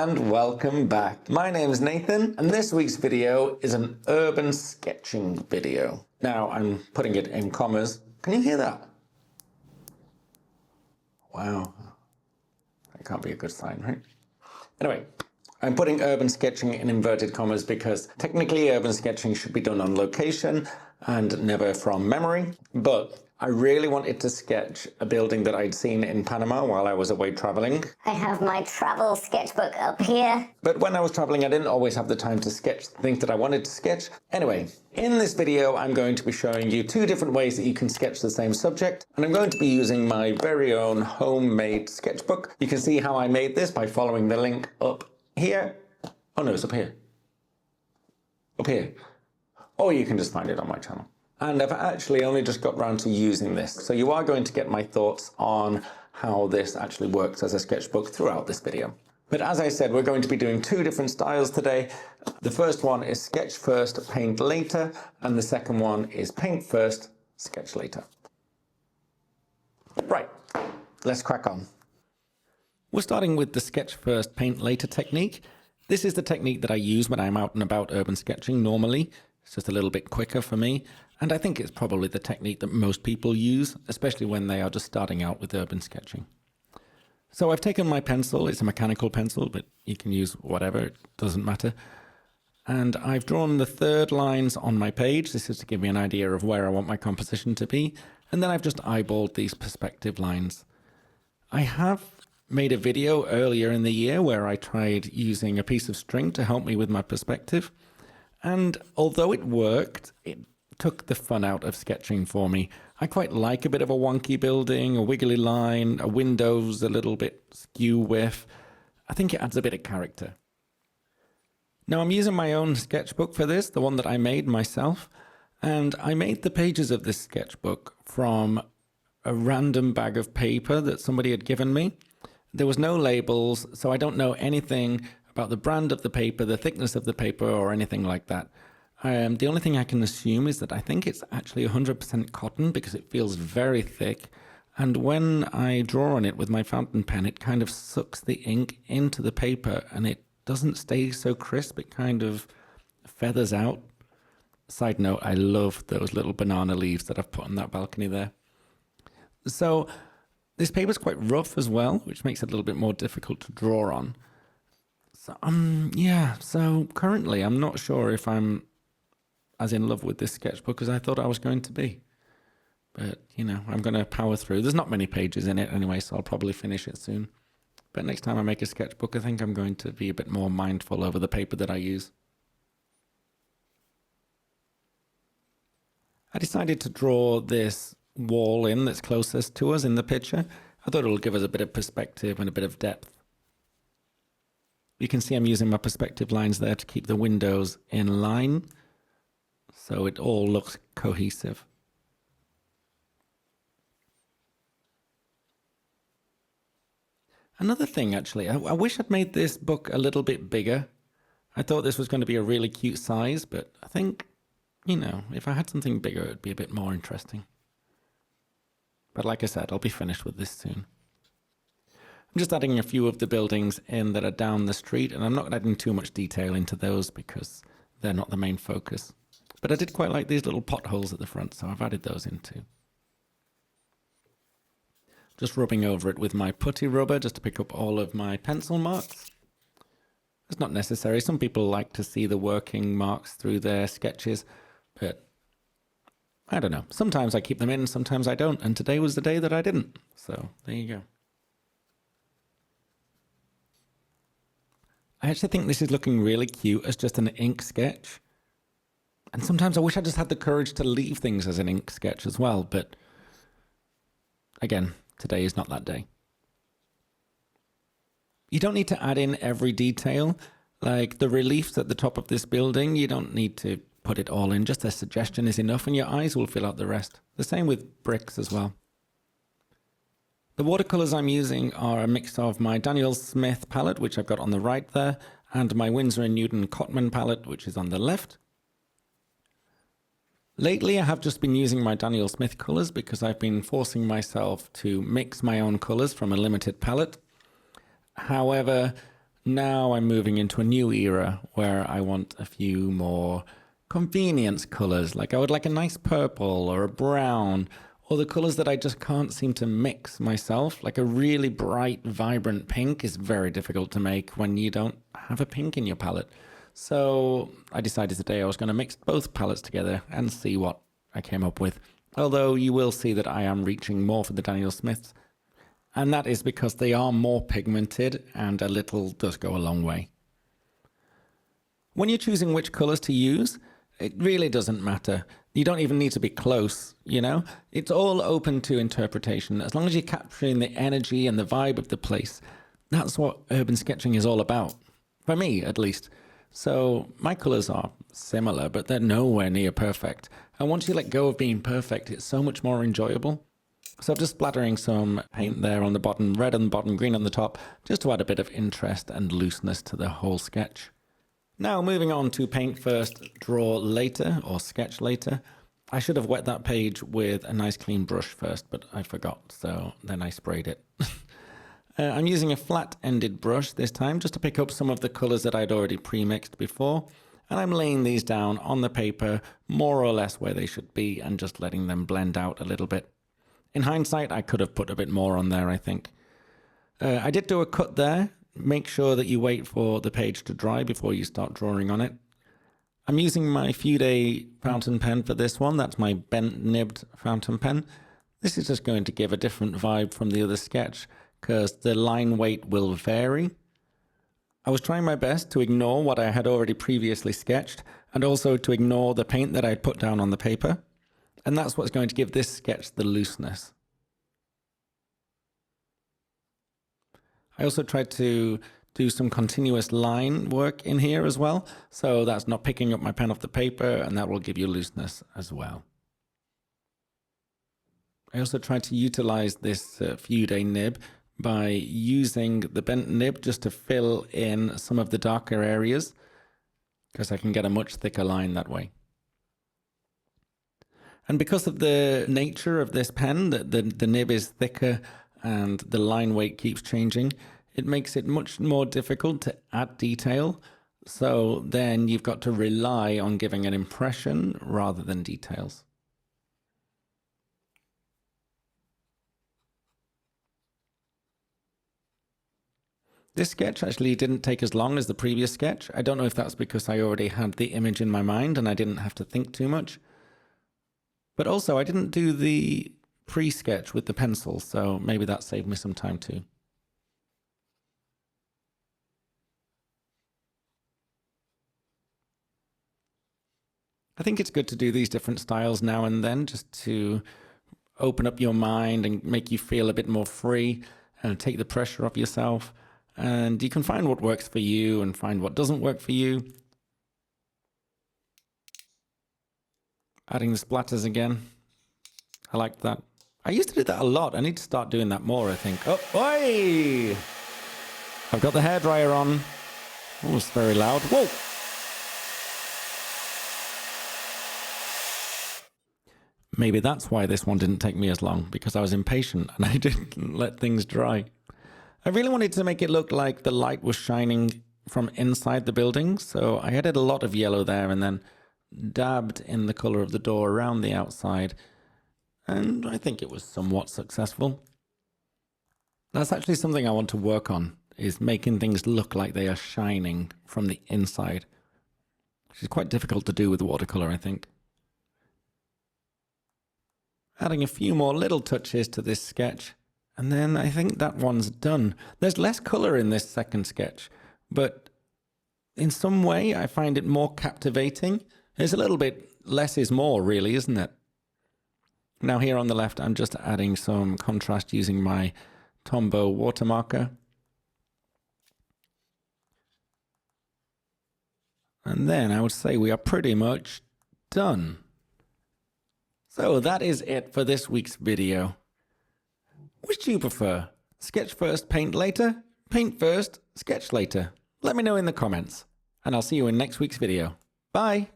and welcome back. My name is Nathan and this week's video is an urban sketching video. Now I'm putting it in commas. Can you hear that? Wow, that can't be a good sign, right? Anyway, I'm putting urban sketching in inverted commas because technically urban sketching should be done on location and never from memory, but I really wanted to sketch a building that I'd seen in Panama while I was away traveling. I have my travel sketchbook up here. But when I was traveling, I didn't always have the time to sketch the things that I wanted to sketch. Anyway, in this video, I'm going to be showing you two different ways that you can sketch the same subject. And I'm going to be using my very own homemade sketchbook. You can see how I made this by following the link up here. Oh no, it's up here. Up here. Or you can just find it on my channel. And I've actually only just got round to using this. So you are going to get my thoughts on how this actually works as a sketchbook throughout this video. But as I said, we're going to be doing two different styles today. The first one is sketch first, paint later. And the second one is paint first, sketch later. Right, let's crack on. We're starting with the sketch first, paint later technique. This is the technique that I use when I'm out and about urban sketching normally. It's just a little bit quicker for me. And I think it's probably the technique that most people use, especially when they are just starting out with urban sketching. So I've taken my pencil, it's a mechanical pencil, but you can use whatever, it doesn't matter. And I've drawn the third lines on my page. This is to give me an idea of where I want my composition to be. And then I've just eyeballed these perspective lines. I have made a video earlier in the year where I tried using a piece of string to help me with my perspective. And although it worked, it took the fun out of sketching for me. I quite like a bit of a wonky building, a wiggly line, a window's a little bit skew with. I think it adds a bit of character. Now I'm using my own sketchbook for this, the one that I made myself, and I made the pages of this sketchbook from a random bag of paper that somebody had given me. There was no labels, so I don't know anything about the brand of the paper, the thickness of the paper, or anything like that. The only thing I can assume is that I think it's actually 100% cotton because it feels very thick. And when I draw on it with my fountain pen, it kind of sucks the ink into the paper and it doesn't stay so crisp. It kind of feathers out. Side note, I love those little banana leaves that I've put on that balcony there. So this paper's quite rough as well, which makes it a little bit more difficult to draw on. So, so currently I'm not sure if I'm as in love with this sketchbook as I thought I was going to be. But, you know, I'm going to power through. There's not many pages in it anyway, so I'll probably finish it soon. But next time I make a sketchbook, I think I'm going to be a bit more mindful over the paper that I use. I decided to draw this wall in that's closest to us in the picture. I thought it'll give us a bit of perspective and a bit of depth. You can see I'm using my perspective lines there to keep the windows in line, so it all looks cohesive. Another thing, actually, I wish I'd made this book a little bit bigger. I thought this was going to be a really cute size, but I think, you know, if I had something bigger, it would be a bit more interesting. But like I said, I'll be finished with this soon. I'm just adding a few of the buildings in that are down the street, and I'm not adding too much detail into those because they're not the main focus. But I did quite like these little potholes at the front, so I've added those in too. Just rubbing over it with my putty rubber just to pick up all of my pencil marks. It's not necessary. Some people like to see the working marks through their sketches, but I don't know. Sometimes I keep them in, sometimes I don't, and today was the day that I didn't. So there you go. I actually think this is looking really cute as just an ink sketch. And sometimes I wish I just had the courage to leave things as an ink sketch as well, but again, today is not that day. You don't need to add in every detail, like the reliefs at the top of this building, you don't need to put it all in, just a suggestion is enough and your eyes will fill out the rest. The same with bricks as well. The watercolors I'm using are a mix of my Daniel Smith palette, which I've got on the right there, and my Winsor & Newton Cotman palette, which is on the left. Lately, I have just been using my Daniel Smith colors because I've been forcing myself to mix my own colors from a limited palette. However, Now I'm moving into a new era where I want a few more convenience colors. Like I would like a nice purple or a brown, or the colors that I just can't seem to mix myself. Like a really bright, vibrant pink is very difficult to make when you don't have a pink in your palette. So I decided today I was going to mix both palettes together and see what I came up with. Although you will see that I am reaching more for the Daniel Smiths. And that is because they are more pigmented and a little does go a long way. When you're choosing which colors to use, it really doesn't matter. You don't even need to be close, you know? It's all open to interpretation. As long as you're capturing the energy and the vibe of the place, that's what urban sketching is all about. For me, at least. So my colors are similar, but they're nowhere near perfect. And once you let go of being perfect, it's so much more enjoyable. So I'm just splattering some paint there on the bottom, red on the bottom, green on the top, just to add a bit of interest and looseness to the whole sketch. Now moving on to paint first, draw later, or sketch later. I should have wet that page with a nice clean brush first, but I forgot, so then I sprayed it. I'm using a flat-ended brush this time, just to pick up some of the colors that I'd already pre-mixed before. And I'm laying these down on the paper, more or less where they should be, and just letting them blend out a little bit. In hindsight, I could have put a bit more on there, I think. I did do a cut there. Make sure that you wait for the page to dry before you start drawing on it. I'm using my Fude fountain pen for this one. That's my bent nibbed fountain pen. This is just going to give a different vibe from the other sketch because the line weight will vary. I was trying my best to ignore what I had already previously sketched and also to ignore the paint that I had put down on the paper. And that's what's going to give this sketch the looseness. I also tried to do some continuous line work in here as well. So that's not picking up my pen off the paper, and that will give you looseness as well. I also tried to utilize this Fude nib by using the bent nib just to fill in some of the darker areas, because I can get a much thicker line that way. And because of the nature of this pen, the nib is thicker and the line weight keeps changing, it makes it much more difficult to add detail. So then you've got to rely on giving an impression rather than details. This sketch actually didn't take as long as the previous sketch. I don't know if that's because I already had the image in my mind and I didn't have to think too much. But also, I didn't do the pre-sketch with the pencil, so maybe that saved me some time too. I think it's good to do these different styles now and then, just to open up your mind and make you feel a bit more free and take the pressure off yourself. And you can find what works for you and find what doesn't work for you. Adding the splatters again. I like that. I used to do that a lot. I need to start doing that more, I think. Oh, oi! I've got the hairdryer on. Oh, it's very loud. Whoa! Maybe that's why this one didn't take me as long, because I was impatient and I didn't let things dry. I really wanted to make it look like the light was shining from inside the building, so I added a lot of yellow there and then dabbed in the color of the door around the outside, and I think it was somewhat successful. That's actually something I want to work on, is making things look like they are shining from the inside, which is quite difficult to do with watercolor, I think. Adding a few more little touches to this sketch, and then I think that one's done. There's less color in this second sketch, but in some way I find it more captivating. It's a little bit less is more, really, isn't it? Now here on the left, I'm just adding some contrast using my Tombow water marker. And then I would say we are pretty much done. So that is it for this week's video. Which do you prefer? Sketch first, paint later? Paint first, sketch later? Let me know in the comments. And I'll see you in next week's video. Bye!